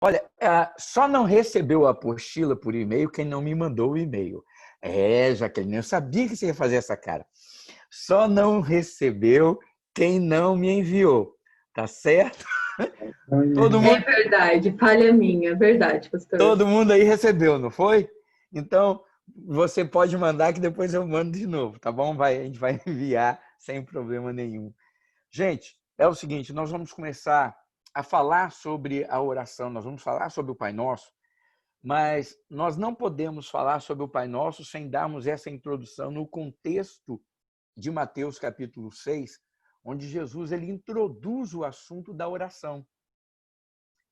Olha, só não recebeu a apostila por e-mail quem não me mandou o e-mail. Jaqueline, eu sabia que você ia fazer essa cara. Só não recebeu quem não me enviou. Tá certo? Todo É mundo, verdade, falha minha, é verdade, pastor. todo mundo aí recebeu, não foi? Então, você pode mandar que depois eu mando de novo, tá bom? A gente vai enviar sem problema nenhum. Gente, é o seguinte, nós vamos começar a falar sobre a oração, nós vamos falar sobre o Pai Nosso, mas nós não podemos falar sobre o Pai Nosso sem darmos essa introdução no contexto de Mateus capítulo 6, onde Jesus ele introduz o assunto da oração.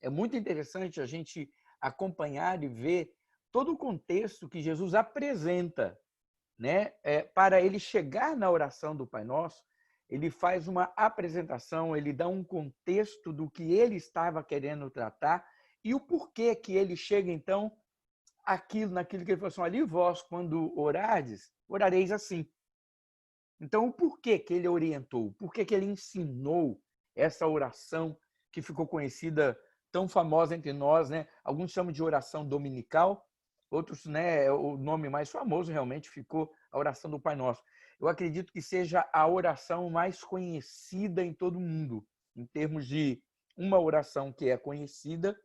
É muito interessante a gente acompanhar e ver todo o contexto que Jesus apresenta, né? Para ele chegar na oração do Pai Nosso, ele faz uma apresentação, ele dá um contexto do que ele estava querendo tratar e o porquê que ele chega, então, naquilo que ele falou assim, ali vós, quando orardes, orareis assim. Então, o porquê que ele orientou, o porquê que ele ensinou essa oração que ficou conhecida, tão famosa entre nós, né? Alguns chamam de oração dominical, outros, né, o nome mais famoso realmente ficou a oração do Pai Nosso. Eu acredito que seja a oração mais conhecida em todo o mundo, em termos de uma oração que é conhecida,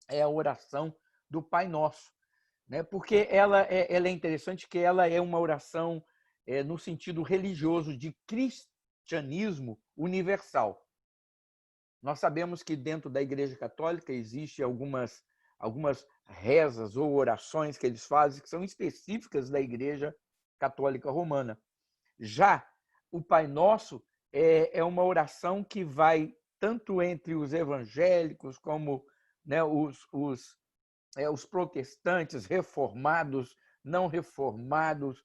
é a oração do Pai Nosso, né? Porque ela é interessante que ela é uma oração no sentido religioso de cristianismo universal. Nós sabemos que dentro da Igreja Católica existe algumas rezas ou orações que eles fazem que são específicas da Igreja Católica Romana. Já o Pai Nosso é uma oração que vai tanto entre os evangélicos como, né, os protestantes, reformados, não reformados,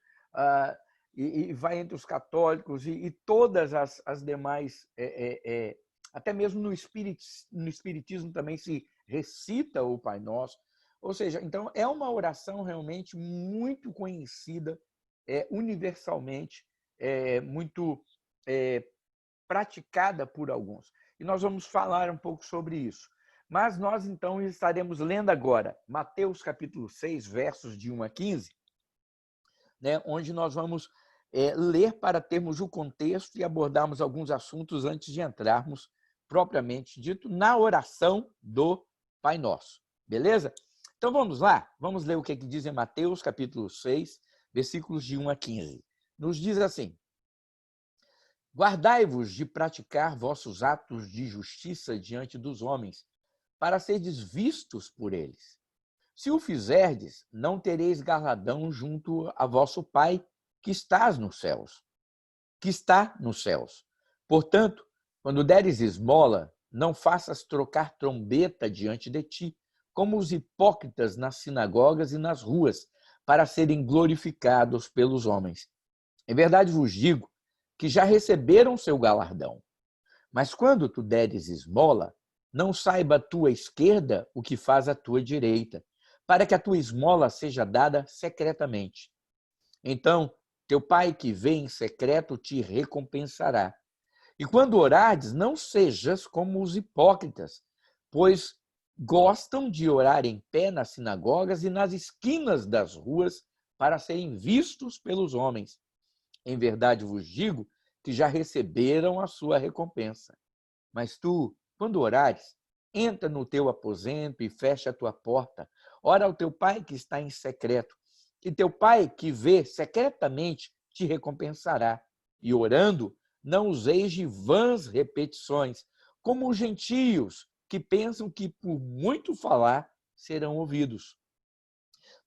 e vai entre os católicos e todas as demais, até mesmo no espiritismo também se recita o Pai Nosso. Ou seja, então é uma oração realmente muito conhecida, universalmente, muito praticada por alguns. E nós vamos falar um pouco sobre isso. Mas nós, então, estaremos lendo agora Mateus capítulo 6, versos de 1 a 15, né, onde nós vamos ler para termos o contexto e abordarmos alguns assuntos antes de entrarmos, propriamente dito, na oração do Pai Nosso. Beleza? Então vamos lá? Vamos ler o que diz em Mateus capítulo 6, versículos de 1 a 15. Nos diz assim: Guardai-vos de praticar vossos atos de justiça diante dos homens, para serdes vistos por eles. Se o fizerdes, não tereis galardão junto a vosso Pai que está nos céus. Portanto, quando deres esmola, não faças trocar trombeta diante de ti, como os hipócritas nas sinagogas e nas ruas, para serem glorificados pelos homens. Em verdade vos digo que já receberam seu galardão. Mas quando tu deres esmola, não saiba a tua esquerda o que faz a tua direita, para que a tua esmola seja dada secretamente. Então, teu pai que vê em secreto te recompensará. E quando orares, não sejas como os hipócritas, pois gostam de orar em pé nas sinagogas e nas esquinas das ruas para serem vistos pelos homens. Em verdade vos digo que já receberam a sua recompensa. Mas tu, quando orares, entra no teu aposento e fecha a tua porta. Ora ao teu pai que está em secreto, e teu pai que vê secretamente te recompensará. E orando, não useis de vãs repetições, como os gentios que pensam que por muito falar serão ouvidos.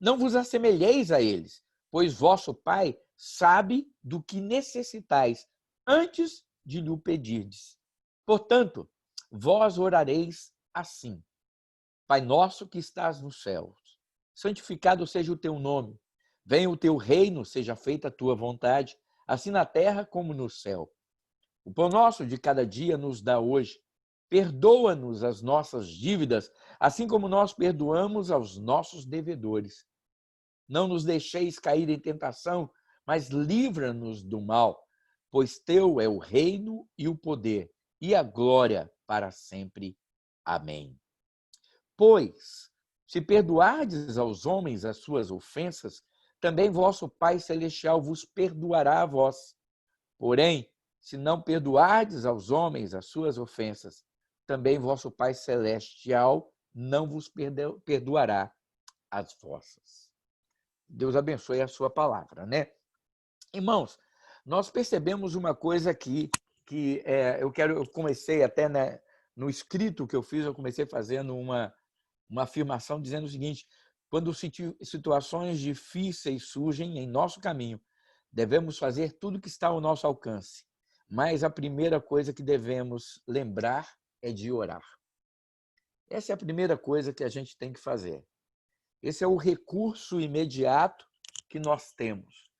Não vos assemelheis a eles, pois vosso Pai sabe do que necessitais antes de lhe pedirdes. Portanto, vós orareis assim: Pai nosso que estás nos céus, santificado seja o teu nome. Venha o teu reino, seja feita a tua vontade, assim na terra como no céu. O pão nosso de cada dia nos dá hoje. Perdoa-nos as nossas dívidas, assim como nós perdoamos aos nossos devedores. Não nos deixeis cair em tentação, mas livra-nos do mal, pois teu é o reino e o poder e a glória para sempre. Amém. Pois, se perdoardes aos homens as suas ofensas, também vosso Pai Celestial vos perdoará a vós. Porém, se não perdoardes aos homens as suas ofensas, também vosso Pai Celestial não vos perdoará as vossas. Deus abençoe a sua palavra, né? Irmãos, nós percebemos uma coisa aqui que eu comecei até, né, no escrito que eu fiz, eu comecei fazendo uma afirmação dizendo o seguinte: quando situações difíceis surgem em nosso caminho, devemos fazer tudo que está ao nosso alcance, mas a primeira coisa que devemos lembrar é de orar. Essa é a primeira coisa que a gente tem que fazer. Esse é o recurso imediato que nós temos.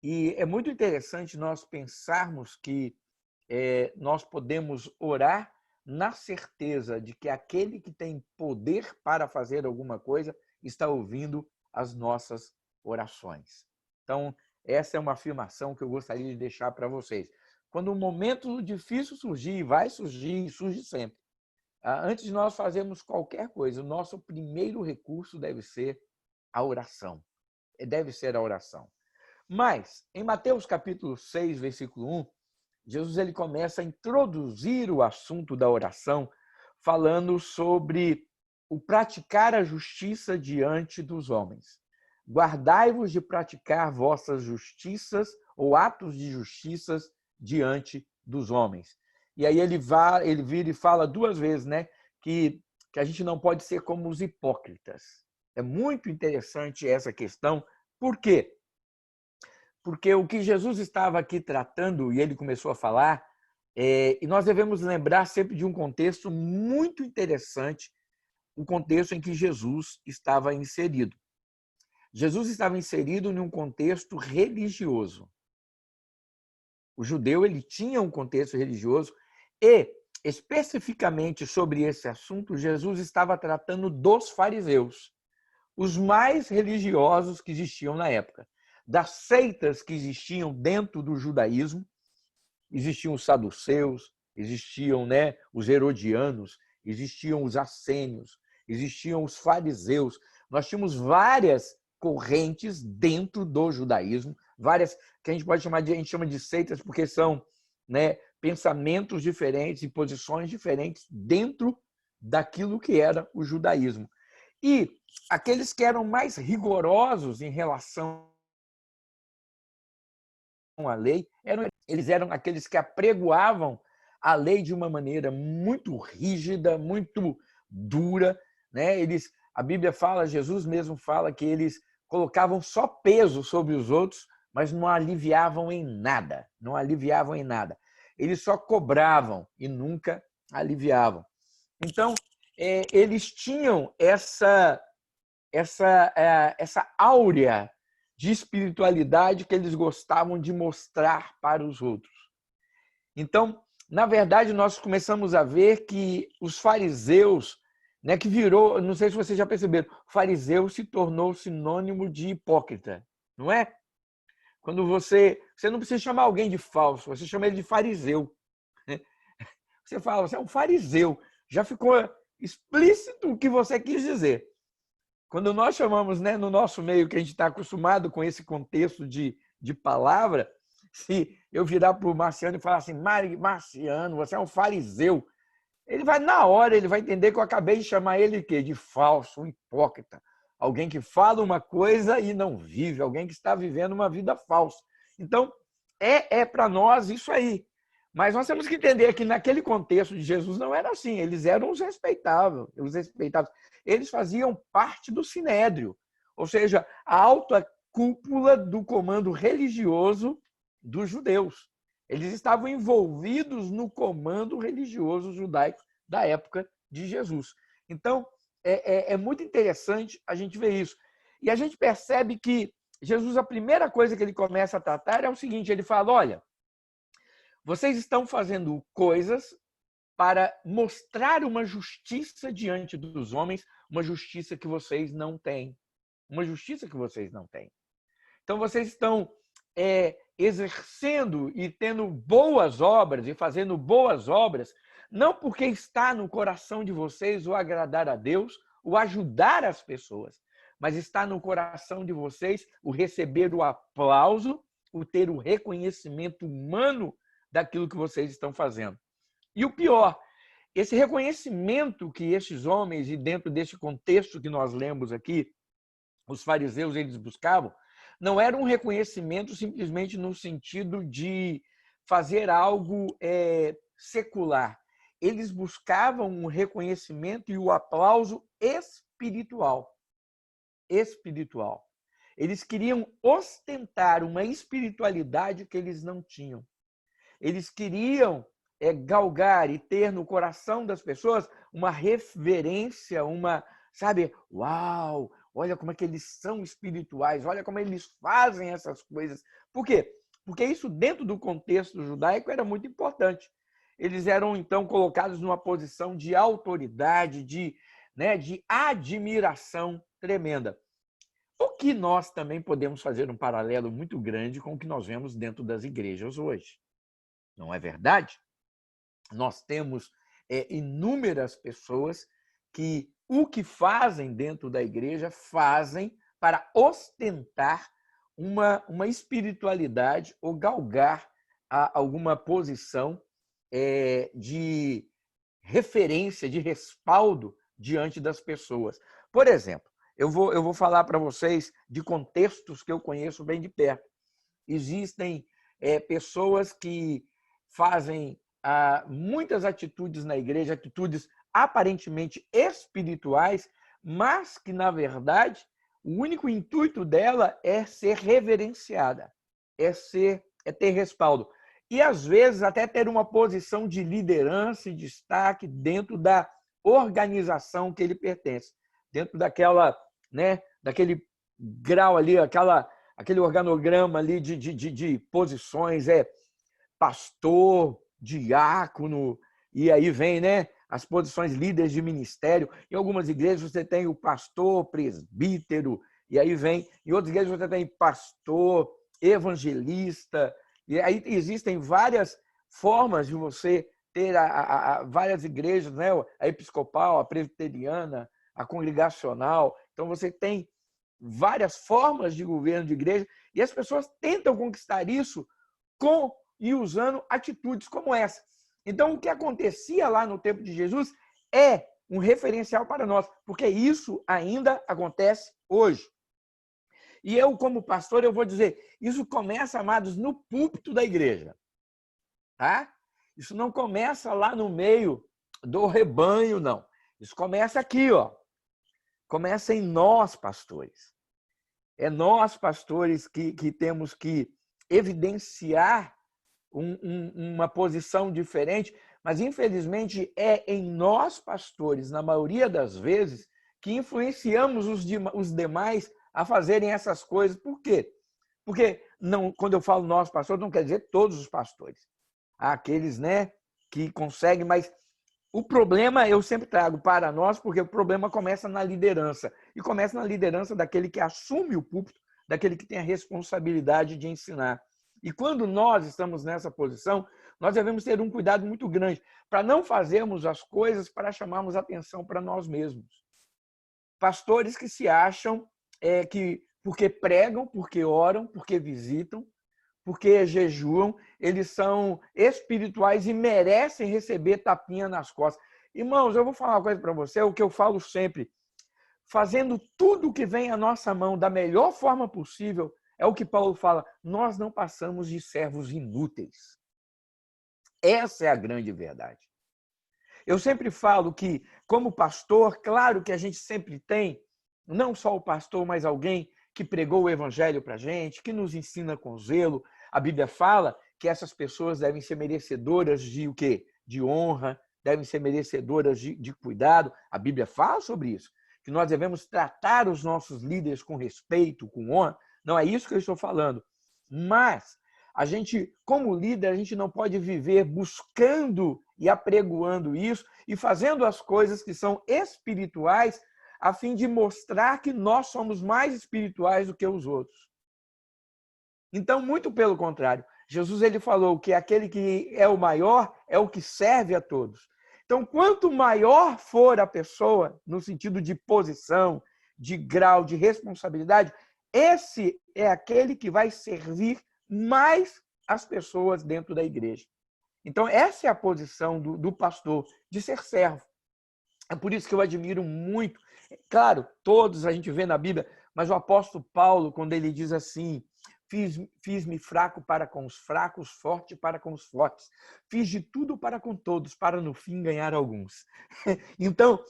E é muito interessante nós pensarmos que nós podemos orar na certeza de que aquele que tem poder para fazer alguma coisa está ouvindo as nossas orações. Então, essa é uma afirmação que eu gostaria de deixar para vocês. Quando um momento difícil surgir, vai surgir e surge sempre, antes de nós fazermos qualquer coisa, o nosso primeiro recurso deve ser a oração. Deve ser a oração. Mas, em Mateus capítulo 6, versículo 1, Jesus ele começa a introduzir o assunto da oração, falando sobre o praticar a justiça diante dos homens. Guardai-vos de praticar vossas justiças ou atos de justiças diante dos homens. E aí ele vira e fala duas vezes, né, que a gente não pode ser como os hipócritas. É muito interessante essa questão. Por quê? Porque o que Jesus estava aqui tratando, e ele começou a falar, e nós devemos lembrar sempre de um contexto muito interessante, o contexto em que Jesus estava inserido. Jesus estava inserido em um contexto religioso. O judeu ele tinha um contexto religioso e, especificamente sobre esse assunto, Jesus estava tratando dos fariseus, os mais religiosos que existiam na época. Das seitas que existiam dentro do judaísmo, existiam os saduceus, existiam, né, os herodianos, existiam os assênios, existiam os fariseus. Nós tínhamos várias correntes dentro do judaísmo, várias que a gente chama de seitas porque são, né, pensamentos diferentes e posições diferentes dentro daquilo que era o judaísmo. E aqueles que eram mais rigorosos em relação à lei, eles eram aqueles que apregoavam a lei de uma maneira muito rígida, muito dura, né? A Bíblia fala, Jesus mesmo fala que eles colocavam só peso sobre os outros, mas não aliviavam em nada, não aliviavam em nada. Eles só cobravam e nunca aliviavam. Então, eles tinham essa áurea de espiritualidade que eles gostavam de mostrar para os outros. Então, na verdade, nós começamos a ver que os fariseus, né, que virou, não sei se vocês já perceberam, o fariseu se tornou sinônimo de hipócrita, não é? Quando você não precisa chamar alguém de falso, você chama ele de fariseu. Você fala, você é um fariseu. Já ficou explícito o que você quis dizer. Quando nós chamamos, né, no nosso meio, que a gente está acostumado com esse contexto de palavra, se eu virar para o Marciano e falar assim, Marciano, você é um fariseu, ele vai, na hora, ele vai entender que eu acabei de chamar ele de falso, um hipócrita. Alguém que fala uma coisa e não vive, alguém que está vivendo uma vida falsa. Então, para nós isso aí. Mas nós temos que entender que naquele contexto de Jesus não era assim, eles eram os respeitáveis. Eles faziam parte do sinédrio, ou seja, a alta cúpula do comando religioso dos judeus. Eles estavam envolvidos no comando religioso judaico da época de Jesus. Então, é muito interessante a gente ver isso. E a gente percebe que Jesus, a primeira coisa que ele começa a tratar é o seguinte, ele fala, olha, vocês estão fazendo coisas para mostrar uma justiça diante dos homens, uma justiça que vocês não têm. Uma justiça que vocês não têm. Então, vocês estão exercendo e tendo boas obras e fazendo boas obras, não porque está no coração de vocês o agradar a Deus o ajudar as pessoas, mas está no coração de vocês o receber o aplauso, o ter o reconhecimento humano daquilo que vocês estão fazendo. E o pior, esse reconhecimento que estes homens, e dentro desse contexto que nós lemos aqui, os fariseus eles buscavam, não era um reconhecimento simplesmente no sentido de fazer algo secular. Eles buscavam um reconhecimento e o aplauso espiritual. Espiritual. Eles queriam ostentar uma espiritualidade que eles não tinham. Eles queriam galgar e ter no coração das pessoas uma reverência, sabe, uau, olha como é que eles são espirituais, olha como eles fazem essas coisas. Por quê? Porque isso dentro do contexto judaico era muito importante. Eles eram, então, colocados numa posição de autoridade, de admiração tremenda. O que nós também podemos fazer um paralelo muito grande com o que nós vemos dentro das igrejas hoje. Não é verdade? Nós temos inúmeras pessoas que o que fazem dentro da igreja fazem para ostentar uma espiritualidade ou galgar alguma posição de referência, de respaldo diante das pessoas. Por exemplo, eu vou falar para vocês de contextos que eu conheço bem de perto. Existem pessoas que fazem muitas atitudes na igreja, atitudes aparentemente espirituais, mas que, na verdade, o único intuito dela é ser reverenciada, é ter respaldo. E, às vezes, até ter uma posição de liderança e destaque dentro da organização que ele pertence, dentro daquele grau ali, aquele organograma ali de posições, pastor, diácono, e aí vem as posições líderes de ministério. Em algumas igrejas você tem o pastor, presbítero, e aí vem, em outras igrejas você tem pastor, evangelista, e aí existem várias formas de você ter várias igrejas, a episcopal, a presbiteriana, a congregacional. Então você tem várias formas de governo de igreja e as pessoas tentam conquistar isso e usando atitudes como essa. Então, o que acontecia lá no tempo de Jesus é um referencial para nós, porque isso ainda acontece hoje. E eu, como pastor, eu vou dizer, isso começa, amados, no púlpito da igreja. Tá? Isso não começa lá no meio do rebanho, não. Isso começa aqui, ó. Começa em nós, pastores. É nós, pastores, que temos que evidenciar uma posição diferente, mas, infelizmente, é em nós, pastores, na maioria das vezes, que influenciamos os demais a fazerem essas coisas. Por quê? Porque, quando eu falo nós, pastores, não quer dizer todos os pastores. Há aqueles que conseguem, mas o problema eu sempre trago para nós, porque o problema começa na liderança. E começa na liderança daquele que assume o púlpito, daquele que tem a responsabilidade de ensinar. E quando nós estamos nessa posição, nós devemos ter um cuidado muito grande para não fazermos as coisas para chamarmos atenção para nós mesmos. Pastores que se acham que porque pregam, porque oram, porque visitam, porque jejuam, eles são espirituais e merecem receber tapinha nas costas. Irmãos, eu vou falar uma coisa para você, o que eu falo sempre, fazendo tudo o que vem à nossa mão da melhor forma possível, é o que Paulo fala, nós não passamos de servos inúteis. Essa é a grande verdade. Eu sempre falo que, como pastor, claro que a gente sempre tem, não só o pastor, mas alguém que pregou o evangelho para a gente, que nos ensina com zelo. A Bíblia fala que essas pessoas devem ser merecedoras de o quê? De honra, devem ser merecedoras de cuidado. A Bíblia fala sobre isso, que nós devemos tratar os nossos líderes com respeito, com honra. Não é isso que eu estou falando. Mas a gente, como líder, a gente não pode viver buscando e apregoando isso e fazendo as coisas que são espirituais a fim de mostrar que nós somos mais espirituais do que os outros. Então, muito pelo contrário, Jesus ele falou que aquele que é o maior é o que serve a todos. Então, quanto maior for a pessoa, no sentido de posição, de grau, de responsabilidade, esse é aquele que vai servir mais as pessoas dentro da igreja. Então, essa é a posição do pastor, de ser servo. É por isso que eu admiro muito. Claro, todos a gente vê na Bíblia, mas o apóstolo Paulo, quando ele diz assim, fiz-me fraco para com os fracos, forte para com os fortes. Fiz de tudo para com todos, para no fim ganhar alguns. Então,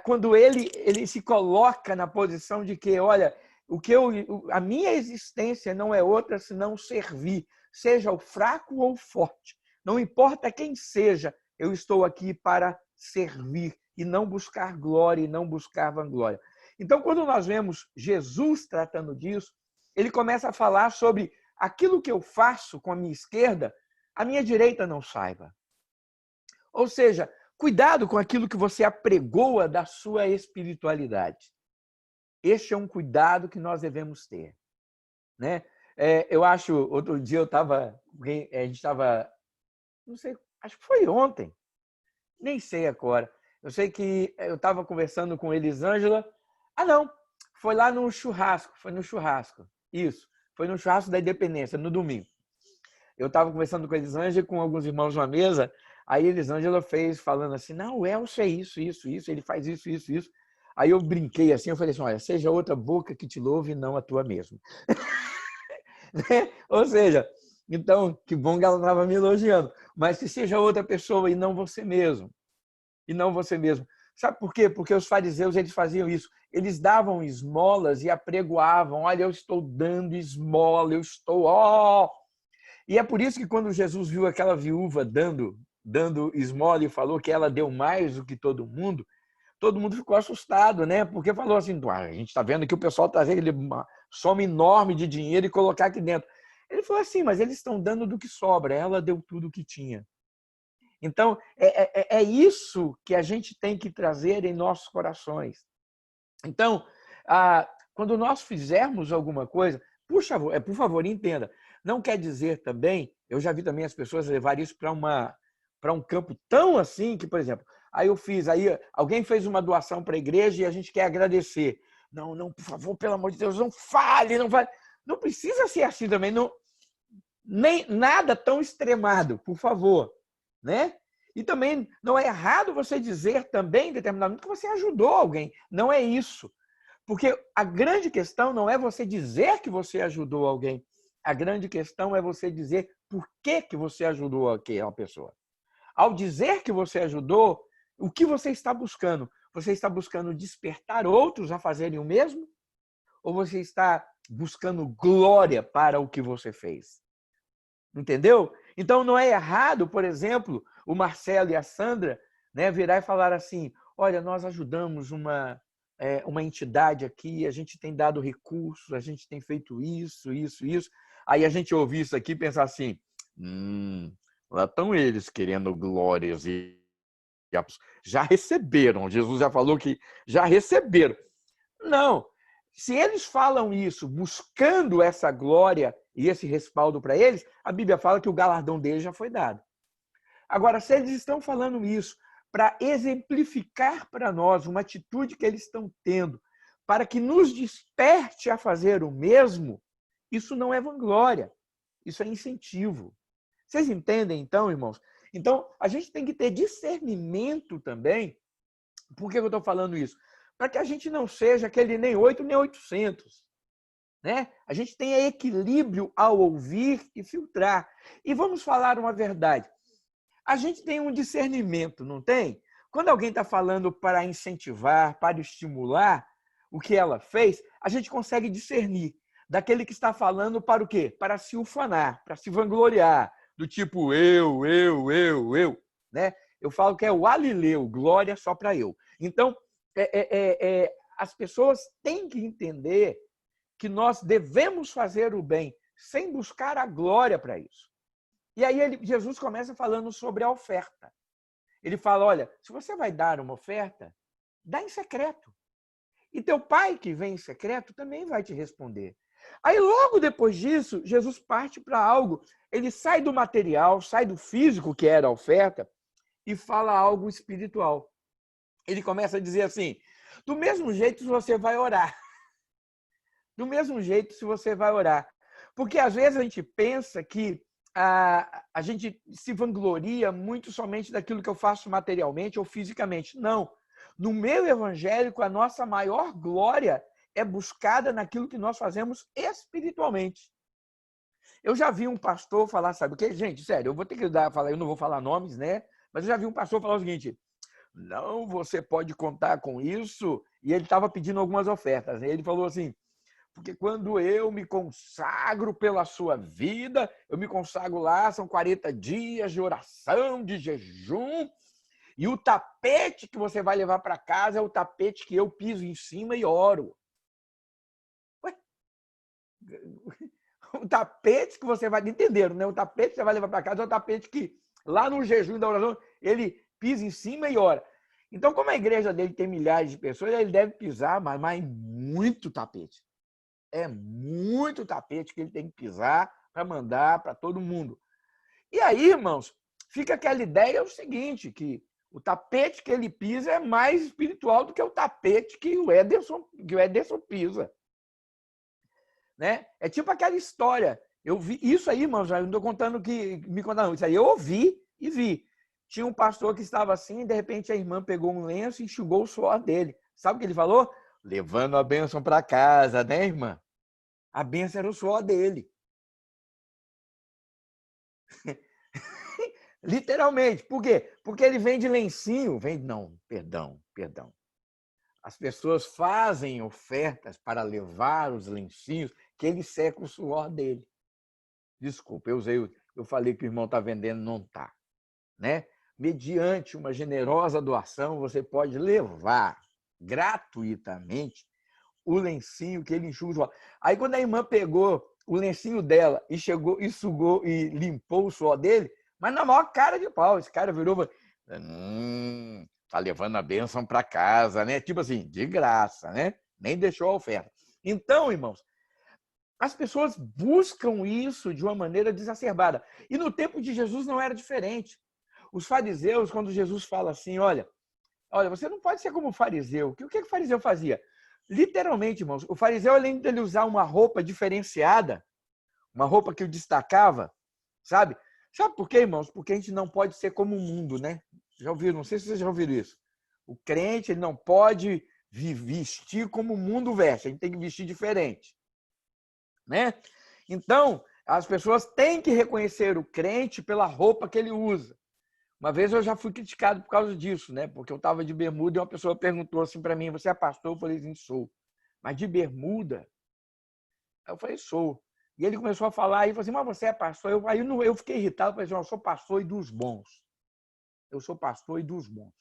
quando ele se coloca na posição de que, olha, a minha existência não é outra senão servir, seja o fraco ou o forte. Não importa quem seja, eu estou aqui para servir e não buscar glória e não buscar vanglória. Então, quando nós vemos Jesus tratando disso, ele começa a falar sobre aquilo que eu faço com a minha esquerda, a minha direita não saiba. Ou seja, cuidado com aquilo que você apregoa da sua espiritualidade. Este é um cuidado que nós devemos ter. Né? Eu acho, outro dia a gente estava, não sei, acho que foi ontem, nem sei agora. Eu sei que eu estava conversando com Elisângela. Não, foi lá no churrasco, Isso, foi no churrasco da Independência, no domingo. Eu estava conversando com a Elisângela com alguns irmãos na mesa, aí a Elisângela falando assim, não, o Elcio é isso, ele faz isso. Aí eu brinquei assim, eu falei assim, olha, seja outra boca que te louve e não a tua mesma. Ou seja, então, que bom que ela estava me elogiando, mas que seja outra pessoa e não você mesmo. Sabe por quê? Porque os fariseus eles faziam isso. Eles davam esmolas e apregoavam. Olha, eu estou dando esmola, eu estou... E é por isso que quando Jesus viu aquela viúva dando esmola e falou que ela deu mais do que todo mundo ficou assustado, né? Porque falou assim, a gente está vendo que o pessoal trazer uma soma enorme de dinheiro e colocar aqui dentro. Ele falou assim, mas eles estão dando do que sobra. Ela deu tudo o que tinha. Então, é isso que a gente tem que trazer em nossos corações. Então, quando nós fizermos alguma coisa, por favor, entenda, não quer dizer também, eu já vi também as pessoas levar isso para um campo tão assim que, por exemplo, aí alguém fez uma doação para a igreja e a gente quer agradecer. Não, por favor, pelo amor de Deus, não fale. Não precisa ser assim também, nem nada tão extremado, por favor. Né? E também não é errado você dizer também, em determinado momento, que você ajudou alguém. Não é isso. Porque a grande questão não é você dizer que você ajudou alguém. A grande questão é você dizer por que você ajudou aquela pessoa. Ao dizer que você ajudou, o que você está buscando? Você está buscando despertar outros a fazerem o mesmo? Ou você está buscando glória para o que você fez? Entendeu? Então, não é errado, por exemplo, o Marcelo e a Sandra, né, virar e falar assim, olha, nós ajudamos uma entidade aqui, a gente tem dado recursos, a gente tem feito isso. Aí a gente ouvir isso aqui e pensar assim, lá estão eles querendo glórias e já receberam. Jesus já falou que já receberam. Não. Se eles falam isso buscando essa glória e esse respaldo para eles, a Bíblia fala que o galardão deles já foi dado. Agora, se eles estão falando isso para exemplificar para nós uma atitude que eles estão tendo, para que nos desperte a fazer o mesmo, isso não é vanglória, isso é incentivo. Vocês entendem, então, irmãos? Então, a gente tem que ter discernimento também. Por que eu estou falando isso? Para que a gente não seja aquele nem 8 nem 800. Né? A gente tenha equilíbrio ao ouvir e filtrar. E vamos falar uma verdade. A gente tem um discernimento, não tem? Quando alguém está falando para incentivar, para estimular o que ela fez, a gente consegue discernir daquele que está falando para o quê? Para se ufanar, para se vangloriar, do tipo eu. Né? Eu falo que é o alileu, glória só para eu. Então, as pessoas têm que entender que nós devemos fazer o bem sem buscar a glória para isso. E aí Jesus começa falando sobre a oferta. Ele fala, olha, se você vai dar uma oferta, dá em secreto. E teu pai que vem em secreto também vai te responder. Aí logo depois disso, Jesus parte para algo. Ele sai do material, sai do físico, que era a oferta, e fala algo espiritual. Ele começa a dizer assim: do mesmo jeito você vai orar. Do mesmo jeito se você vai orar. Porque às vezes a gente pensa que a gente se vangloria muito somente daquilo que eu faço materialmente ou fisicamente. Não. No meio evangélico, a nossa maior glória é buscada naquilo que nós fazemos espiritualmente. Eu já vi um pastor falar, sabe o quê? Gente, sério, eu vou ter que falar, eu não vou falar nomes, né? Mas eu já vi um pastor falar o seguinte: não, você pode contar com isso. E ele estava pedindo algumas ofertas. Ele falou assim: porque quando eu me consagro pela sua vida, eu me consagro lá, são 40 dias de oração, de jejum, e o tapete que você vai levar para casa é o tapete que eu piso em cima e oro. Ué? O tapete que você vai... Entenderam, né? O tapete que você vai levar para casa é o tapete que, lá no jejum da oração, ele pisa em cima e ora. Então, como a igreja dele tem milhares de pessoas, ele deve pisar, mas muito tapete. É muito tapete que ele tem que pisar para mandar para todo mundo. E aí, irmãos, fica aquela ideia o seguinte, que o tapete que ele pisa é mais espiritual do que o tapete que o Ederson pisa. Né? É tipo aquela história. Eu vi isso aí, irmãos, eu não estou contando que me contaram. Isso aí eu ouvi e vi. Tinha um pastor que estava assim, e de repente a irmã pegou um lenço e enxugou o suor dele. Sabe o que ele falou? Levando a bênção para casa, né, irmã? A bênção era o suor dele. Literalmente. Por quê? Porque ele vende lencinho. Perdão. As pessoas fazem ofertas para levar os lencinhos que ele seca o suor dele. Desculpa, eu falei que o irmão está vendendo, não está. Né? Mediante uma generosa doação, você pode levar gratuitamente o lencinho que ele enxuga o suor. Aí, quando a irmã pegou o lencinho dela e chegou e sugou e limpou o suor dele, mas na maior cara de pau, esse cara virou e falou: tá levando a bênção para casa, né? Tipo assim, de graça, né? Nem deixou a oferta. Então, irmãos, as pessoas buscam isso de uma maneira desacerbada. E no tempo de Jesus não era diferente. Os fariseus, quando Jesus fala assim, olha, você não pode ser como o fariseu. O que o fariseu fazia? Literalmente, irmãos, o fariseu, além de ele usar uma roupa diferenciada, uma roupa que o destacava, sabe? Sabe por quê, irmãos? Porque a gente não pode ser como o mundo, né? Já ouviram? Não sei se vocês já ouviram isso. O crente, ele não pode vestir como o mundo veste. A gente tem que vestir diferente, né? Então, as pessoas têm que reconhecer o crente pela roupa que ele usa. Uma vez eu já fui criticado por causa disso, né? Porque eu estava de bermuda e uma pessoa perguntou assim para mim: você é pastor? Eu falei assim: sou. Mas de bermuda? Eu falei: sou. E ele começou a falar e falou assim: mas você é pastor? Eu fiquei irritado, falei assim: eu sou pastor e dos bons. Eu sou pastor e dos bons.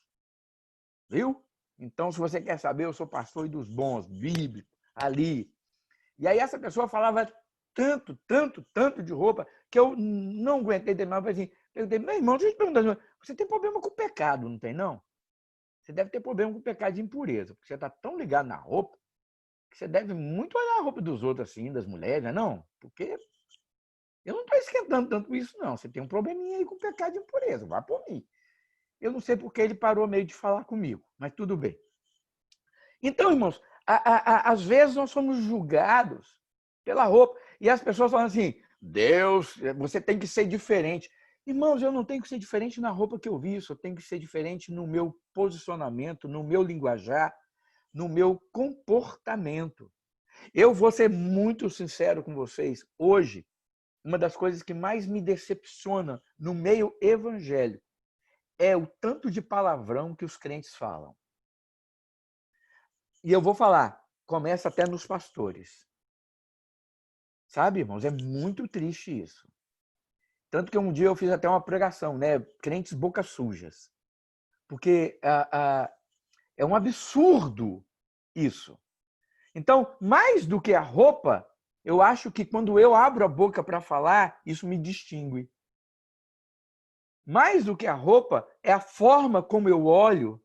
Viu? Então, se você quer saber, eu sou pastor e dos bons, bíblico, ali. E aí essa pessoa falava tanto de roupa que eu não aguentei terminar. Eu falei assim: meu irmão, deixa eu te perguntar, você tem problema com o pecado, não tem, não? Você deve ter problema com o pecado de impureza, porque você está tão ligado na roupa que você deve muito olhar a roupa dos outros, assim, das mulheres, não é não? Porque eu não estou esquentando tanto com isso, não. Você tem um probleminha aí com o pecado de impureza, vai por mim. Eu não sei porque ele parou meio de falar comigo, mas tudo bem. Então, irmãos, às vezes nós somos julgados pela roupa. E as pessoas falam assim: Deus, você tem que ser diferente. Irmãos, eu não tenho que ser diferente na roupa que eu visto, eu tenho que ser diferente no meu posicionamento, no meu linguajar, no meu comportamento. Eu vou ser muito sincero com vocês. Hoje, uma das coisas que mais me decepciona no meio evangélico é o tanto de palavrão que os crentes falam. E eu vou falar, começa até nos pastores. Sabe, irmãos? É muito triste isso. Tanto que um dia eu fiz até uma pregação, né? Crentes boca sujas. Porque é um absurdo isso. Então, mais do que a roupa, eu acho que quando eu abro a boca para falar, isso me distingue. Mais do que a roupa, é a forma como eu olho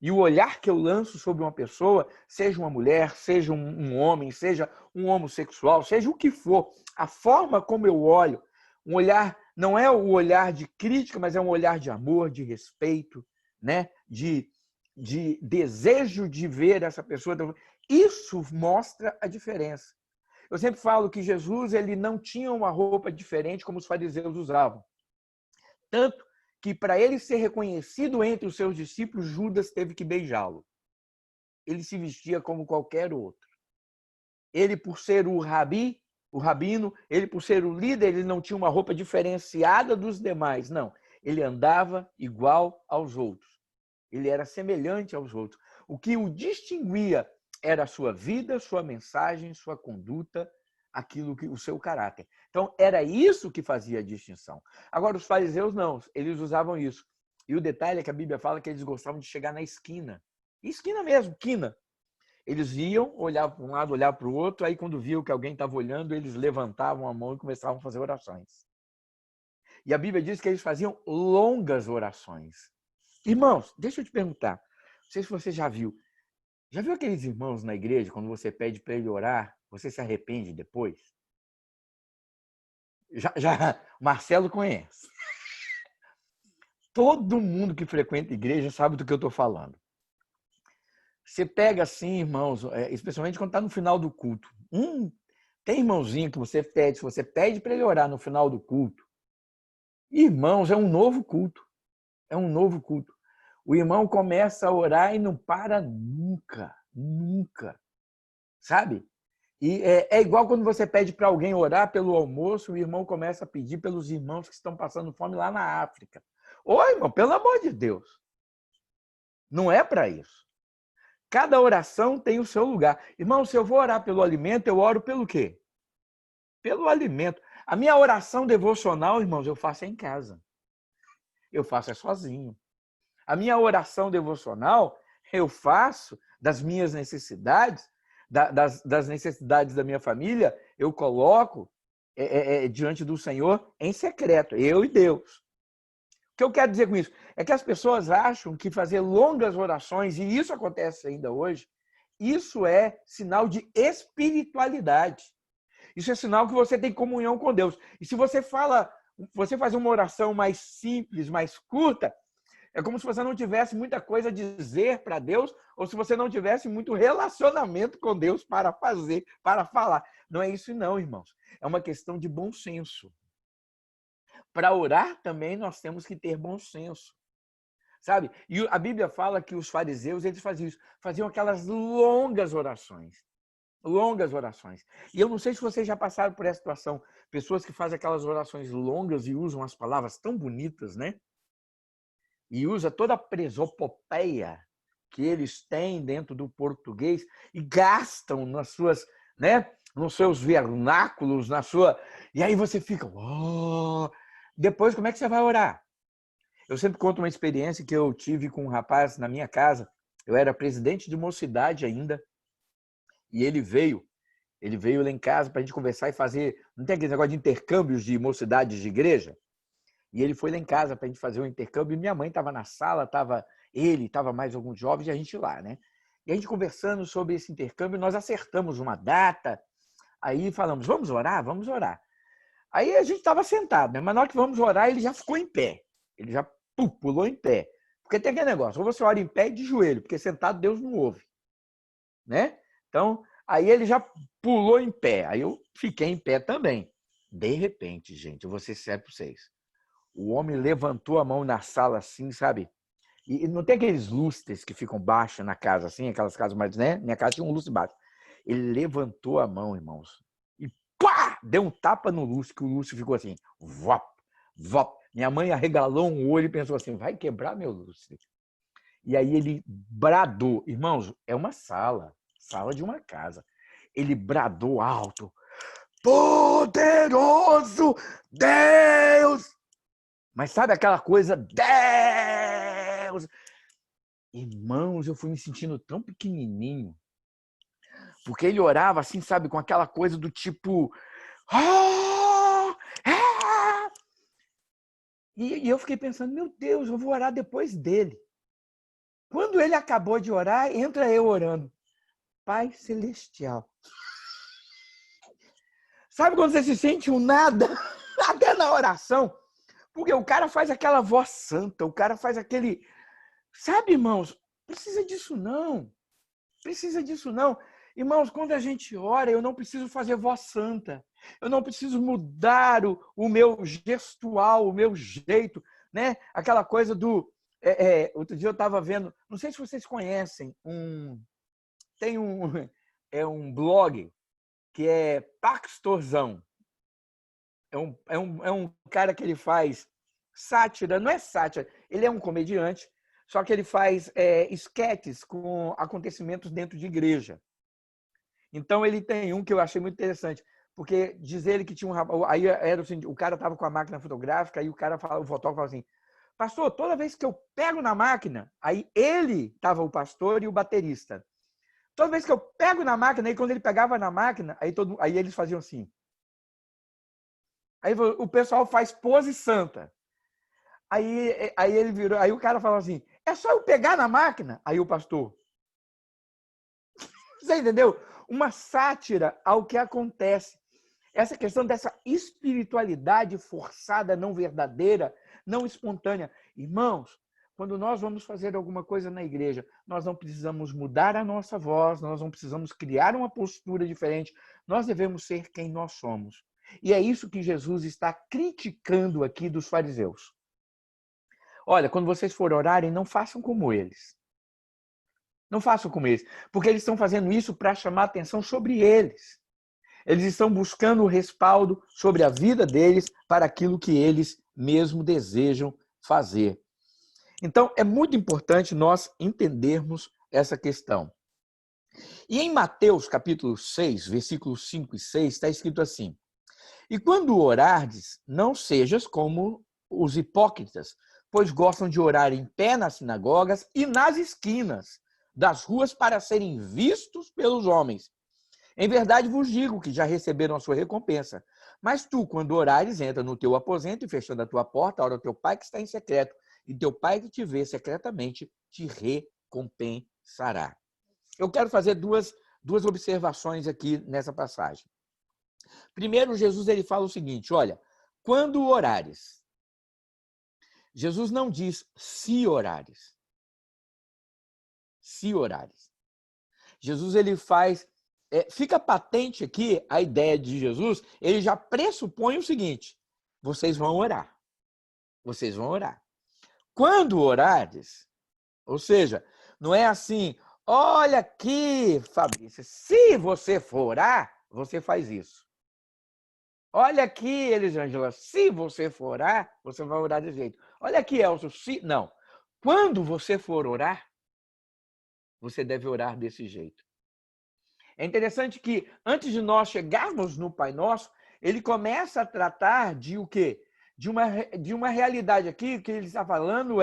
e o olhar que eu lanço sobre uma pessoa, seja uma mulher, seja um homem, seja um homossexual, seja o que for, a forma como eu olho, um olhar Não é o olhar de crítica, mas é um olhar de amor, de respeito, né? de desejo de ver essa pessoa. Isso mostra a diferença. Eu sempre falo que Jesus ele não tinha uma roupa diferente como os fariseus usavam. Tanto que, para ele ser reconhecido entre os seus discípulos, Judas teve que beijá-lo. Ele se vestia como qualquer outro. Ele, por ser o rabino, ele, por ser o líder, ele não tinha uma roupa diferenciada dos demais. Não, ele andava igual aos outros. Ele era semelhante aos outros. O que o distinguia era a sua vida, sua mensagem, sua conduta, o seu caráter. Então, era isso que fazia a distinção. Agora, os fariseus não, eles usavam isso. E o detalhe é que a Bíblia fala que eles gostavam de chegar na esquina. Esquina mesmo, quina. Eles iam, olhavam para um lado, olhavam para o outro, aí quando viam que alguém estava olhando, eles levantavam a mão e começavam a fazer orações. E a Bíblia diz que eles faziam longas orações. Irmãos, deixa eu te perguntar, não sei se você já viu aqueles irmãos na igreja, quando você pede para ele orar, você se arrepende depois? Já Marcelo conhece. Todo mundo que frequenta a igreja sabe do que eu estou falando. Você pega assim, irmãos, especialmente quando está no final do culto. Tem irmãozinho que você pede para ele orar no final do culto. Irmãos, é um novo culto. É um novo culto. O irmão começa a orar e não para nunca. Nunca. Sabe? E é igual quando você pede para alguém orar pelo almoço, o irmão começa a pedir pelos irmãos que estão passando fome lá na África. Ô, irmão, pelo amor de Deus. Não é para isso. Cada oração tem o seu lugar. Irmão, se eu vou orar pelo alimento, eu oro pelo quê? Pelo alimento. A minha oração devocional, irmãos, eu faço em casa. Eu faço sozinho. A minha oração devocional, eu faço das minhas necessidades, das necessidades da minha família, eu coloco diante do Senhor em secreto, eu e Deus. O que eu quero dizer com isso? É que as pessoas acham que fazer longas orações, e isso acontece ainda hoje, isso é sinal de espiritualidade. Isso é sinal que você tem comunhão com Deus. E se você faz uma oração mais simples, mais curta, é como se você não tivesse muita coisa a dizer para Deus, ou se você não tivesse muito relacionamento com Deus para falar. Não é isso não, irmãos. É uma questão de bom senso. Para orar também nós temos que ter bom senso. Sabe? E a Bíblia fala que os fariseus, eles faziam isso. Faziam aquelas longas orações. Longas orações. E eu não sei se vocês já passaram por essa situação. Pessoas que fazem aquelas orações longas e usam as palavras tão bonitas, né? E usa toda a presopopeia que eles têm dentro do português e gastam nas suas, né, nos seus vernáculos, e aí você fica, oh! Depois como é que você vai orar? Eu sempre conto uma experiência que eu tive com um rapaz na minha casa. Eu era presidente de mocidade ainda, e ele veio lá em casa para a gente conversar e fazer, não tem aquele negócio de intercâmbios de mocidades de igreja? E ele foi lá em casa para a gente fazer um intercâmbio, e minha mãe estava na sala, estava mais alguns jovens, e a gente lá, né? E a gente conversando sobre esse intercâmbio, nós acertamos uma data, aí falamos, vamos orar? Vamos orar. Aí a gente estava sentado, né? Mas na hora que vamos orar, ele já ficou em pé. Ele já pulou em pé. Porque tem aquele negócio, ou você ora em pé e de joelho, porque sentado Deus não ouve. Né? Então, aí ele já pulou em pé. Aí eu fiquei em pé também. De repente, gente, eu vou ser sério para vocês. O homem levantou a mão na sala assim, sabe? E não tem aqueles lustres que ficam baixos na casa, assim, aquelas casas mais, né? Minha casa tinha um lustre baixo. Ele levantou a mão, irmãos, e pá! Deu um tapa no lustre, que o lustre ficou assim, vop, vop. Minha mãe arregalou um olho e pensou assim, vai quebrar meu lustre. E aí ele bradou. Irmãos, é uma sala de uma casa. Ele bradou alto, poderoso Deus! Mas sabe aquela coisa, Deus! Irmãos, eu fui me sentindo tão pequenininho. Porque ele orava assim, sabe, com aquela coisa do tipo... E eu fiquei pensando, meu Deus, eu vou orar depois dele. Quando ele acabou de orar, entra eu orando. Pai Celestial. Sabe quando você se sente um nada? Até na oração. Porque o cara faz aquela voz santa, o cara faz aquele... Sabe, irmãos, precisa disso não. Precisa disso não. Irmãos, quando a gente ora, eu não preciso fazer voz santa. Eu não preciso mudar o meu gestual, o meu jeito, né? Aquela coisa do... outro dia eu estava vendo, não sei se vocês conhecem, tem um blog que é Pastorzão. É um cara que ele faz sátira, não é sátira, ele é um comediante, só que ele faz esquetes com acontecimentos dentro de igreja. Então ele tem um que eu achei muito interessante, porque diz ele que tinha um rapaz, aí era assim, o cara estava com a máquina fotográfica, aí o fotógrafo fala assim: pastor, toda vez que eu pego na máquina, aí ele estava o pastor e o baterista. Toda vez que eu pego na máquina, aí quando ele pegava na máquina, aí eles faziam assim. Aí o pessoal faz pose santa. Aí ele virou, aí o cara falou assim: é só eu pegar na máquina? Aí o pastor. Você entendeu? Uma sátira ao que acontece. Essa questão dessa espiritualidade forçada, não verdadeira, não espontânea. Irmãos, quando nós vamos fazer alguma coisa na igreja, nós não precisamos mudar a nossa voz, nós não precisamos criar uma postura diferente, nós devemos ser quem nós somos. E é isso que Jesus está criticando aqui dos fariseus. Olha, quando vocês forem orarem, não façam como eles. Não façam como eles, porque eles estão fazendo isso para chamar atenção sobre eles. Eles estão buscando o respaldo sobre a vida deles para aquilo que eles mesmo desejam fazer. Então, é muito importante nós entendermos essa questão. E em Mateus, capítulo 6, versículos 5 e 6, está escrito assim: e quando orardes, não sejas como os hipócritas, pois gostam de orar em pé nas sinagogas e nas esquinas das ruas para serem vistos pelos homens. Em verdade vos digo que já receberam a sua recompensa. Mas tu, quando orares, entra no teu aposento e, fechando a tua porta, ora ao teu pai que está em secreto, e teu pai que te vê secretamente te recompensará. Eu quero fazer duas observações aqui nessa passagem. Primeiro, Jesus ele fala o seguinte: olha, quando orares, Jesus não diz se orares. Se orares. Jesus ele faz... fica patente aqui a ideia de Jesus, ele já pressupõe o seguinte: vocês vão orar. Vocês vão orar. Quando orares, ou seja, não é assim, olha aqui, Fabrício, se você for orar, você faz isso. Olha aqui, Elisângela, se você for orar, você vai orar desse jeito. Olha aqui, Elcio, se... Não. Quando você for orar, você deve orar desse jeito. É interessante que, antes de nós chegarmos no Pai Nosso, ele começa a tratar de o quê? De uma realidade aqui, que ele está falando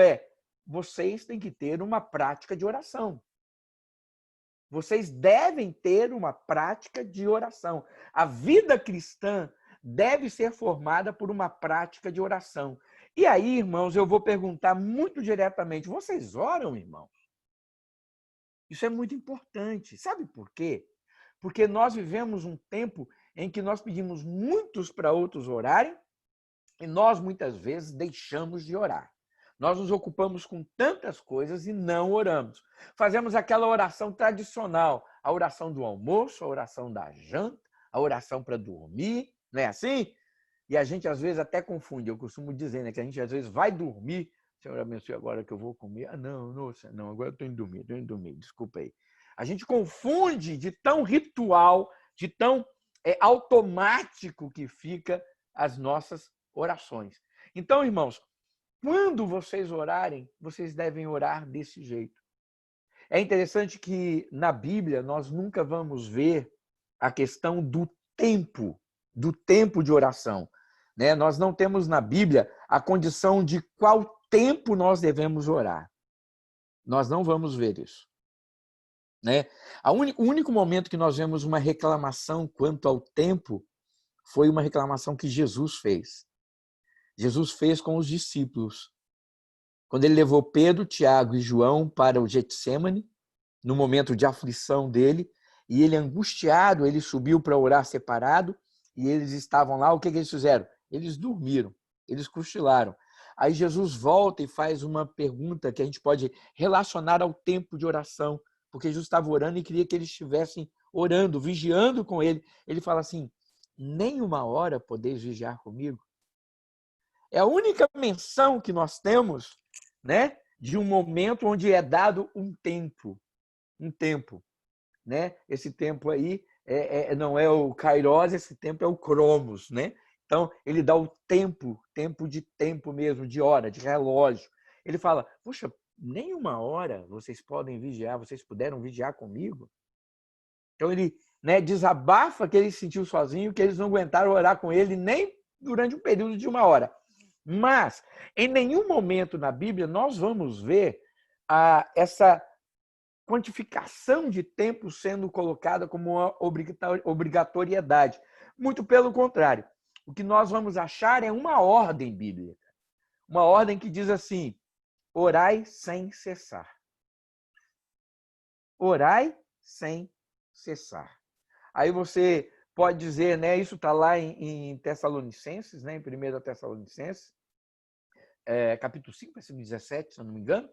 vocês têm que ter uma prática de oração. Vocês devem ter uma prática de oração. A vida cristã deve ser formada por uma prática de oração. E aí, irmãos, eu vou perguntar muito diretamente: vocês oram, irmãos? Isso é muito importante. Sabe por quê? Porque nós vivemos um tempo em que nós pedimos muitos para outros orarem e nós, muitas vezes, deixamos de orar. Nós nos ocupamos com tantas coisas e não oramos. Fazemos aquela oração tradicional, a oração do almoço, a oração da janta, a oração para dormir, não é assim? E a gente, às vezes, até confunde. Eu costumo dizer, né, que a gente, às vezes, vai dormir. Senhor, abençoe agora que eu vou comer. Ah, não, agora eu estou indo dormir, desculpa aí. A gente confunde de tão ritual, de tão automático que fica as nossas orações. Então, irmãos, quando vocês orarem, vocês devem orar desse jeito. É interessante que na Bíblia nós nunca vamos ver a questão do tempo de oração. Né? Nós não temos na Bíblia a condição de qual tempo nós devemos orar. Nós não vamos ver isso. Né? O único momento que nós vemos uma reclamação quanto ao tempo foi uma reclamação que Jesus fez. Jesus fez com os discípulos. Quando ele levou Pedro, Tiago e João para o Getsêmani, no momento de aflição dele, e ele angustiado, ele subiu para orar separado, e eles estavam lá, o que eles fizeram? Eles dormiram, eles cochilaram. Aí Jesus volta e faz uma pergunta que a gente pode relacionar ao tempo de oração, porque Jesus estava orando e queria que eles estivessem orando, vigiando com ele. Ele fala assim, nem uma hora podeis vigiar comigo? É a única menção que nós temos, né, de um momento onde é dado um tempo, né? Esse tempo aí não é o kairos, esse tempo é o cromos, né? Então, ele dá o tempo de tempo mesmo, de hora, de relógio. Ele fala, puxa, nem uma hora vocês podem vigiar, vocês puderam vigiar comigo? Então, ele, né, desabafa que ele se sentiu sozinho, que eles não aguentaram orar com ele nem durante um período de uma hora. Mas, em nenhum momento na Bíblia, nós vamos ver essa quantificação de tempo sendo colocada como uma obrigatoriedade. Muito pelo contrário. O que nós vamos achar é uma ordem bíblica. Uma ordem que diz assim, orai sem cessar. Orai sem cessar. Aí você pode dizer, né, isso está lá em Tessalonicenses, né, em 1 Tessalonicenses, capítulo 5, versículo 17, se eu não me engano.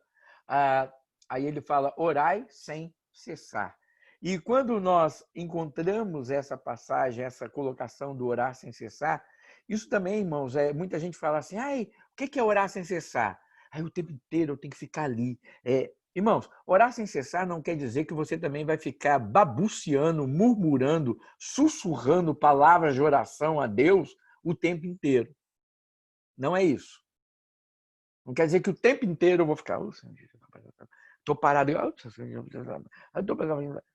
Aí ele fala, orai sem cessar. E quando nós encontramos essa passagem, essa colocação do orar sem cessar, isso também, irmãos, muita gente fala assim, o que é orar sem cessar? Aí o tempo inteiro eu tenho que ficar ali. Irmãos, orar sem cessar não quer dizer que você também vai ficar babuciando, murmurando, sussurrando palavras de oração a Deus o tempo inteiro. Não é isso. Não quer dizer que o tempo inteiro eu vou ficar... Estou parado.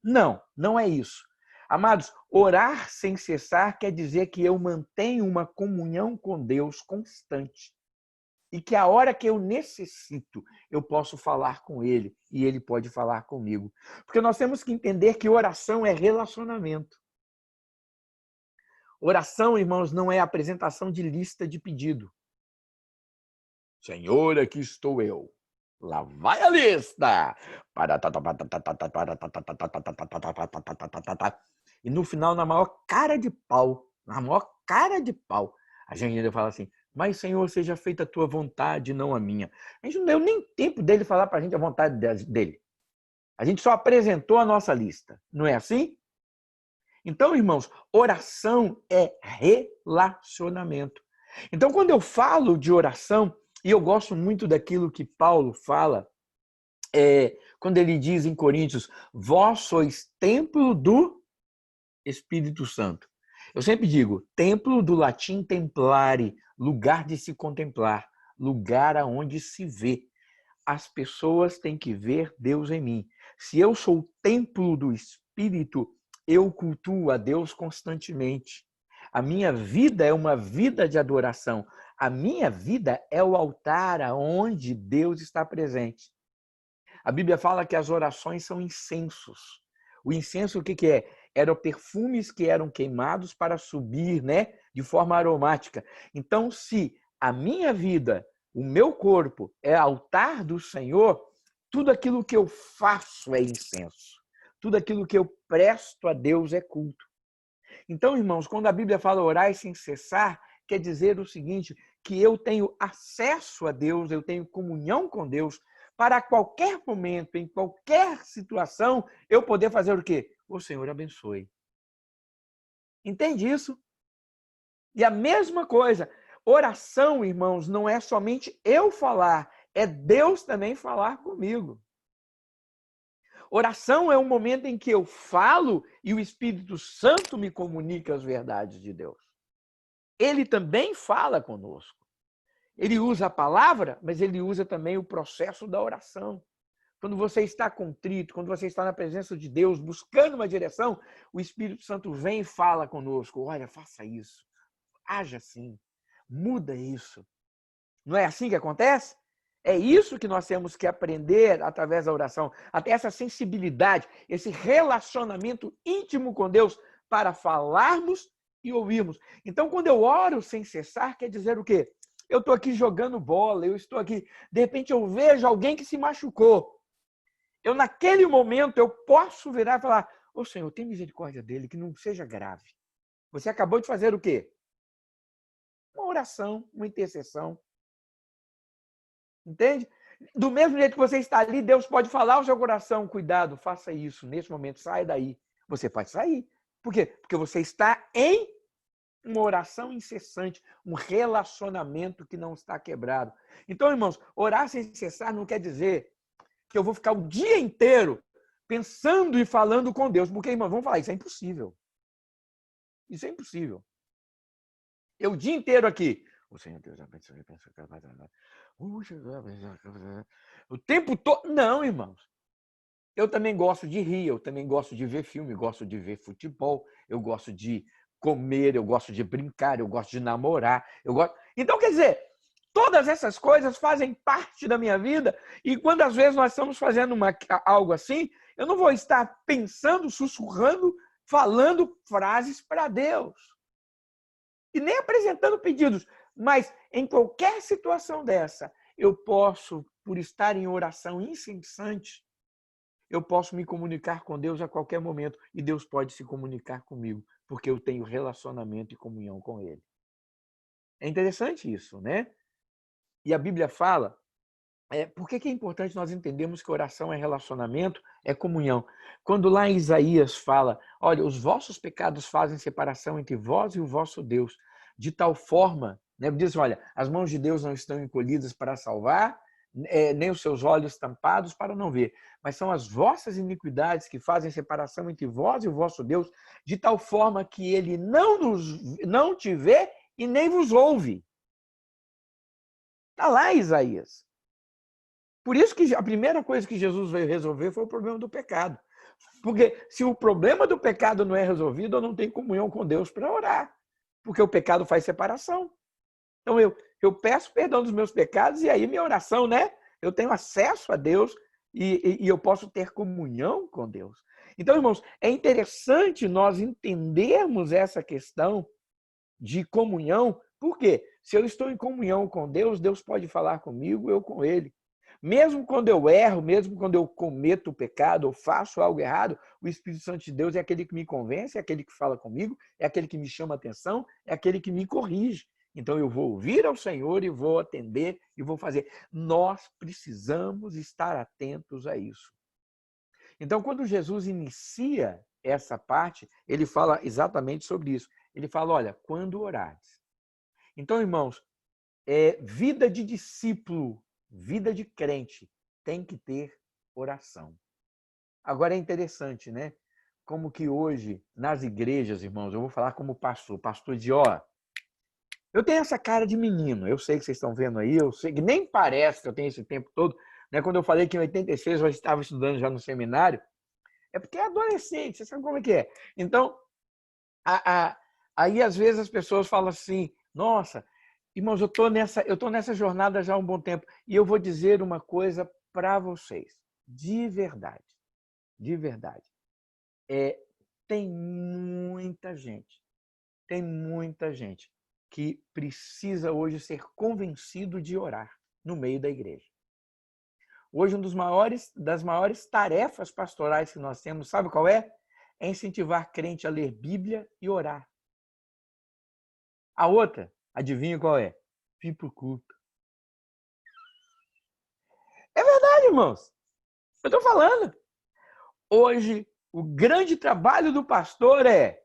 Não, não é isso. Amados, orar sem cessar quer dizer que eu mantenho uma comunhão com Deus constante. E que a hora que eu necessito, eu posso falar com Ele e Ele pode falar comigo. Porque nós temos que entender que oração é relacionamento. Oração, irmãos, não é apresentação de lista de pedido. Senhor, aqui estou eu. Lá vai a lista. E no final, na maior cara de pau, a gente ainda fala assim, mas Senhor, seja feita a tua vontade, não a minha. A gente não deu nem tempo dele falar para a gente a vontade dele. A gente só apresentou a nossa lista. Não é assim? Então, irmãos, oração é relacionamento. Então, quando eu falo de oração, e eu gosto muito daquilo que Paulo fala, quando ele diz em Coríntios, vós sois templo do Espírito Santo. Eu sempre digo, templo do latim templare, lugar de se contemplar, lugar aonde se vê. As pessoas têm que ver Deus em mim. Se eu sou o templo do Espírito, eu cultuo a Deus constantemente. A minha vida é uma vida de adoração. A minha vida é o altar onde Deus está presente. A Bíblia fala que as orações são incensos. O incenso, o que é? Eram perfumes que eram queimados para subir, né, de forma aromática. Então, se a minha vida, o meu corpo é altar do Senhor, tudo aquilo que eu faço é incenso. Tudo aquilo que eu presto a Deus é culto. Então, irmãos, quando a Bíblia fala orar sem cessar, quer dizer o seguinte, que eu tenho acesso a Deus, eu tenho comunhão com Deus, para qualquer momento, em qualquer situação, eu poder fazer o quê? O Senhor abençoe. Entende isso? E a mesma coisa, oração, irmãos, não é somente eu falar, é Deus também falar comigo. Oração é um momento em que eu falo e o Espírito Santo me comunica as verdades de Deus. Ele também fala conosco. Ele usa a palavra, mas ele usa também o processo da oração. Quando você está contrito, quando você está na presença de Deus, buscando uma direção, o Espírito Santo vem e fala conosco. Olha, faça isso. Haja assim. Muda isso. Não é assim que acontece? É isso que nós temos que aprender através da oração. Até essa sensibilidade, esse relacionamento íntimo com Deus para falarmos e ouvirmos. Então, quando eu oro sem cessar, quer dizer o quê? Eu estou aqui jogando bola, eu estou aqui, de repente eu vejo alguém que se machucou. Eu, naquele momento, eu posso virar e falar, ô Senhor, tem misericórdia dele, que não seja grave. Você acabou de fazer o quê? Uma oração, uma intercessão. Entende? Do mesmo jeito que você está ali, Deus pode falar ao seu coração, cuidado, faça isso, nesse momento, saia daí. Você pode sair. Por quê? Porque você está em uma oração incessante, um relacionamento que não está quebrado. Então, irmãos, orar sem cessar não quer dizer que eu vou ficar o dia inteiro pensando e falando com Deus. Porque, irmãos, vamos falar, isso é impossível. Isso é impossível. Eu o dia inteiro aqui. O Senhor Deus, o tempo todo. Não, irmãos. Eu também gosto de rir, eu também gosto de ver filme, gosto de ver futebol, eu gosto de comer, eu gosto de brincar, eu gosto de namorar, eu gosto. Então, quer dizer, todas essas coisas fazem parte da minha vida e quando às vezes nós estamos fazendo algo assim, eu não vou estar pensando, sussurrando, falando frases para Deus. E nem apresentando pedidos, mas em qualquer situação dessa, eu posso, por estar em oração incessante, eu posso me comunicar com Deus a qualquer momento e Deus pode se comunicar comigo, porque eu tenho relacionamento e comunhão com Ele. É interessante isso, né? E a Bíblia fala, por que é importante nós entendermos que oração é relacionamento, é comunhão? Quando lá em Isaías fala, olha, os vossos pecados fazem separação entre vós e o vosso Deus, de tal forma, né? Diz, olha, as mãos de Deus não estão encolhidas para salvar, nem os seus olhos tampados para não ver, mas são as vossas iniquidades que fazem separação entre vós e o vosso Deus, de tal forma que ele não te vê e nem vos ouve. Está lá, Isaías. Por isso que a primeira coisa que Jesus veio resolver foi o problema do pecado. Porque se o problema do pecado não é resolvido, eu não tenho comunhão com Deus para orar. Porque o pecado faz separação. Então eu peço perdão dos meus pecados e aí minha oração, né? Eu tenho acesso a Deus e eu posso ter comunhão com Deus. Então, irmãos, é interessante nós entendermos essa questão de comunhão. Por quê? Se eu estou em comunhão com Deus, Deus pode falar comigo, eu com Ele. Mesmo quando eu erro, mesmo quando eu cometo o pecado ou faço algo errado, o Espírito Santo de Deus é aquele que me convence, é aquele que fala comigo, é aquele que me chama a atenção, é aquele que me corrige. Então eu vou ouvir ao Senhor e vou atender e vou fazer. Nós precisamos estar atentos a isso. Então, quando Jesus inicia essa parte, ele fala exatamente sobre isso. Ele fala, olha, quando orares. Então, irmãos, vida de discípulo, vida de crente, tem que ter oração. Agora é interessante, né? Como que hoje, nas igrejas, irmãos, eu vou falar como pastor de eu tenho essa cara de menino, eu sei que vocês estão vendo aí, eu sei que nem parece que eu tenho esse tempo todo, né? Quando eu falei que em 86 eu estava estudando já no seminário, é porque é adolescente, você sabe como é que é. Então, aí às vezes as pessoas falam assim, nossa, irmãos, eu estou nessa jornada já há um bom tempo e eu vou dizer uma coisa para vocês, de verdade, de verdade. Tem muita gente que precisa hoje ser convencido de orar no meio da igreja. Hoje, das maiores tarefas pastorais que nós temos, sabe qual é? É incentivar crente a ler Bíblia e orar. A outra, adivinha qual é? Vir para o culto. É verdade, irmãos. Eu estou falando. Hoje, o grande trabalho do pastor é,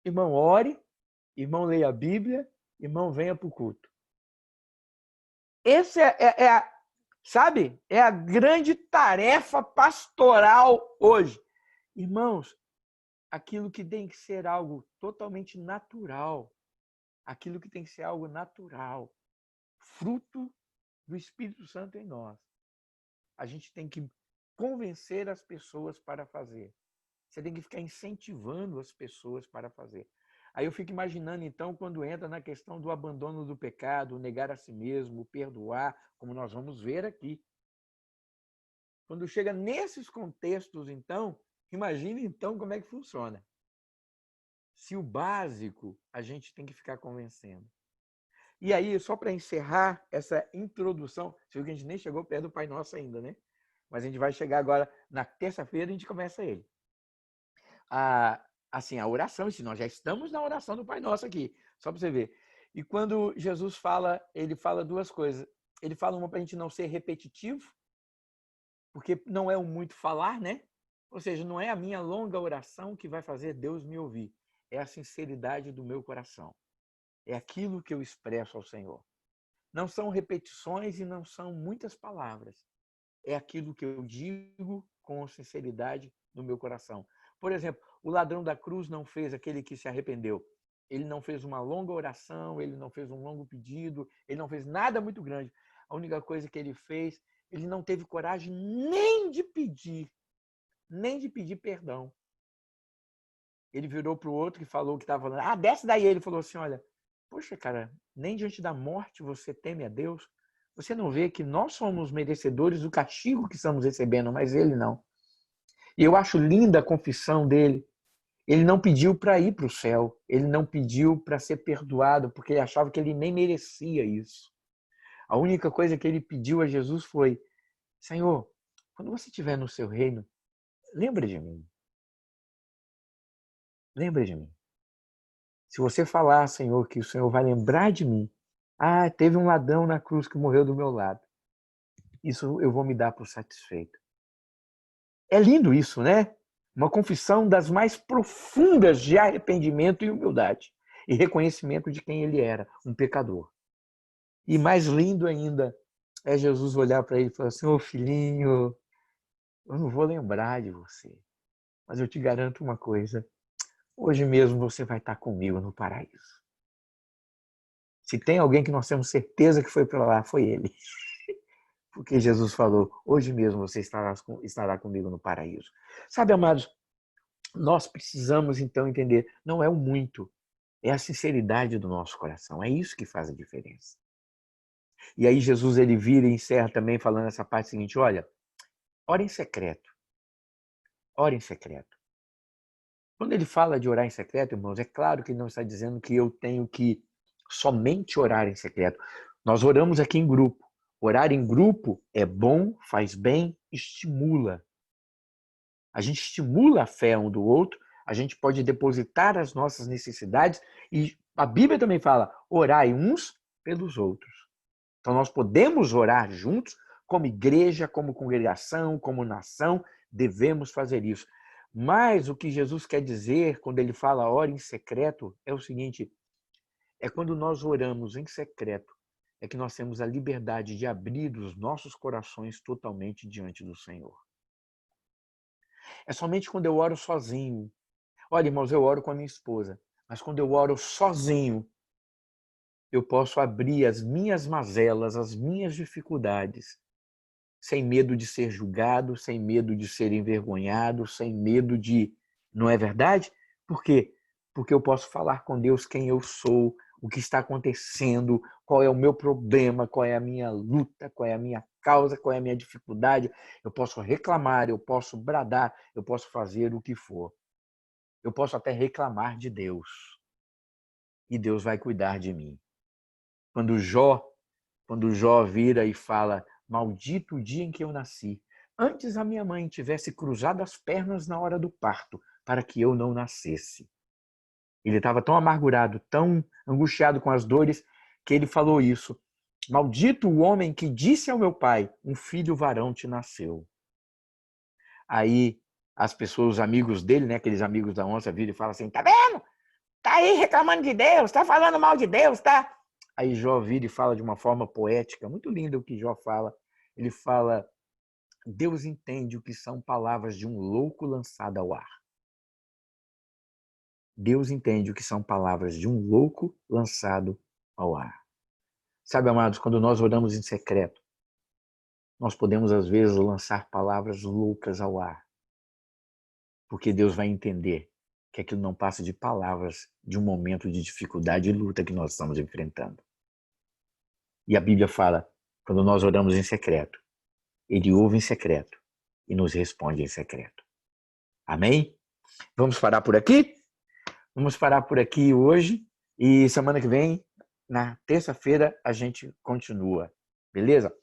irmão, ore, irmão, leia a Bíblia, irmão, venha para o culto. Esse sabe? É a grande tarefa pastoral hoje. Irmãos, aquilo que tem que ser algo totalmente natural, aquilo que tem que ser algo natural, fruto do Espírito Santo em nós. A gente tem que convencer as pessoas para fazer. Você tem que ficar incentivando as pessoas para fazer. Aí eu fico imaginando, então, quando entra na questão do abandono do pecado, negar a si mesmo, perdoar, como nós vamos ver aqui. Quando chega nesses contextos, então, imagine, então, como é que funciona. Se o básico a gente tem que ficar convencendo. E aí, só para encerrar essa introdução, você viu que a gente nem chegou perto do Pai Nosso ainda, né? Mas a gente vai chegar agora, na terça-feira, a gente começa ele. A oração, nós já estamos na oração do Pai Nosso aqui, só para você ver. E quando Jesus fala, ele fala duas coisas. Ele fala uma para a gente não ser repetitivo, porque não é o muito falar, né? Ou seja, não é a minha longa oração que vai fazer Deus me ouvir. É a sinceridade do meu coração. É aquilo que eu expresso ao Senhor. Não são repetições e não são muitas palavras. É aquilo que eu digo com sinceridade no meu coração. Por exemplo, o ladrão da cruz não fez aquele que se arrependeu. Ele não fez uma longa oração, ele não fez um longo pedido, ele não fez nada muito grande. A única coisa que ele fez, ele não teve coragem nem de pedir perdão. Ele virou para o outro que falou que estava falando, desce daí. Ele falou assim, olha, poxa, cara, nem diante da morte você teme a Deus? Você não vê que nós somos merecedores do castigo que estamos recebendo, mas ele não. E eu acho linda a confissão dele. Ele não pediu para ir para o céu, ele não pediu para ser perdoado, porque ele achava que ele nem merecia isso. A única coisa que ele pediu a Jesus foi, Senhor, quando você estiver no seu reino, lembra de mim. Lembra de mim. Se você falar, Senhor, que o Senhor vai lembrar de mim, teve um ladrão na cruz que morreu do meu lado. Isso eu vou me dar por satisfeito. É lindo isso, né? Uma confissão das mais profundas de arrependimento e humildade. E reconhecimento de quem ele era, um pecador. E mais lindo ainda é Jesus olhar para ele e falar assim, filhinho, eu não vou lembrar de você, mas eu te garanto uma coisa, hoje mesmo você vai estar comigo no paraíso. Se tem alguém que nós temos certeza que foi para lá, foi ele. Porque Jesus falou, hoje mesmo você estará comigo no paraíso. Sabe, amados, nós precisamos então entender, não é o muito, é a sinceridade do nosso coração. É isso que faz a diferença. E aí Jesus ele vira e encerra também falando essa parte seguinte, olha, ora em secreto. Ora em secreto. Quando ele fala de orar em secreto, irmãos, é claro que ele não está dizendo que eu tenho que somente orar em secreto. Nós oramos aqui em grupo. Orar em grupo é bom, faz bem, estimula. A gente estimula a fé um do outro, a gente pode depositar as nossas necessidades e a Bíblia também fala, orai uns pelos outros. Então nós podemos orar juntos, como igreja, como congregação, como nação, devemos fazer isso. Mas o que Jesus quer dizer quando ele fala ore em secreto é o seguinte, é quando nós oramos em secreto, é que nós temos a liberdade de abrir os nossos corações totalmente diante do Senhor. É somente quando eu oro sozinho. Olha, irmãos, eu oro com a minha esposa, mas quando eu oro sozinho, eu posso abrir as minhas mazelas, as minhas dificuldades, sem medo de ser julgado, sem medo de ser envergonhado, sem medo de... Não é verdade? Por quê? Porque eu posso falar com Deus quem eu sou, o que está acontecendo, qual é o meu problema, qual é a minha luta, qual é a minha causa, qual é a minha dificuldade. Eu posso reclamar, eu posso bradar, eu posso fazer o que for. Eu posso até reclamar de Deus. E Deus vai cuidar de mim. Quando Jó vira e fala, maldito o dia em que eu nasci, antes a minha mãe tivesse cruzado as pernas na hora do parto, para que eu não nascesse. Ele estava tão amargurado, tão angustiado com as dores, que ele falou isso. Maldito o homem que disse ao meu pai, um filho varão te nasceu. Aí as pessoas, os amigos dele, né, aqueles amigos da onça, viram e falam assim, tá vendo? Tá aí reclamando de Deus, tá falando mal de Deus, tá? Aí Jó vira e fala de uma forma poética, muito linda o que Jó fala. Ele fala, Deus entende o que são palavras de um louco lançado ao ar. Deus entende o que são palavras de um louco lançado ao ar. Sabe, amados, quando nós oramos em secreto, nós podemos, às vezes, lançar palavras loucas ao ar. Porque Deus vai entender que aquilo não passa de palavras de um momento de dificuldade e luta que nós estamos enfrentando. E a Bíblia fala, quando nós oramos em secreto, Ele ouve em secreto e nos responde em secreto. Amém? Vamos parar por aqui? Vamos parar por aqui hoje e semana que vem, na terça-feira, a gente continua. Beleza?